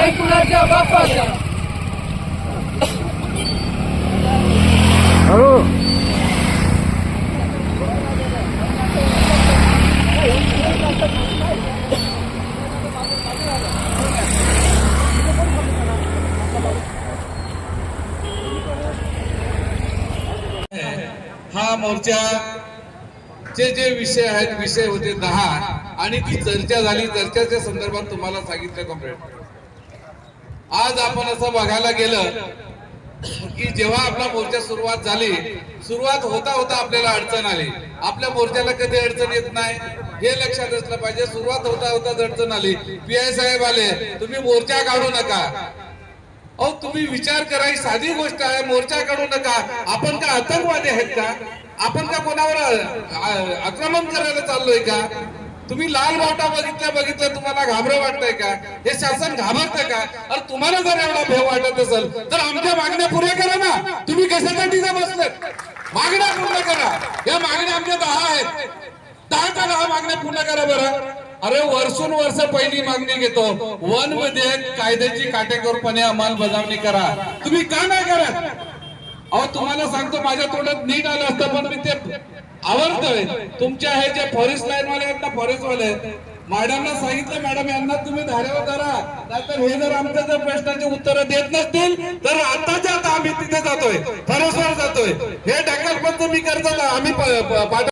नाही कुणाच्या बापाचा. हा मोर्चाचे जे विषय आहेत, विषय होते 10 आणि ती चर्चा झाली. चर्चेच्या संदर्भात तुम्हाला सांगितलं कॉम्रेड. आज आपण असं बघायला गेलं की जेव्हा आपला मोर्चा सुरुवात झाली, सुरुवात होता होता आपल्याला अडचण आली. आपल्या मोर्चाला कधी अडचण येत नाही हे लक्षात असलं पाहिजे. सुरुवात होता होता अडचण आली. पीआय साहेब आले, तुम्ही मोर्चा काढू नका. अहो तुम्ही विचार करा, ही साधी गोष्ट आहे. मोर्चा काढू नका. आपण का आतंकवादी आहेत का? आपण का कोणावर आक्रमण करायला चाललोय का? तुम्ही लाल बावटा बघितल्या तुम्हाला घाबरं वाटतंय का? हे शासन घाबरतंय का? अरे तुम्हाला जर एवढा भय वाटत असेल तर आमच्या मागण्या पुऱ्या करा ना. तुम्ही कशासाठी बसलेत? मागण्या पूर्ण करा. या मागण्या आमच्या 10 आहेत. 10 मागण्या पूर्ण करा बरं. अरे वर्षोन वर्ष पहिली मागणी घेतो, वन मध्ये कायद्याची काटेकोरपणे अंमलबजावणी करा. तुम्ही का नाही करत? अहो तुम्हाला सांगतो, माझ्या तोंडात नीट आलं असतं पण मी ते आवडतोय. तुमच्या हे जे फॉरेस्ट लाईन वाले आहेत ना, फॉरेस्ट वाले मॅडमला सांगितलं, मॅडम यांना तुम्ही धारेवर धरा, नाहीतर हे जर आमच्या जर प्रश्नाची उत्तरं देत नसतील तर आताच्या आता आम्ही तिथे जातोय, फॉरेस्टवर जातोय. हे ढकलपंच मी करतो ना आम्ही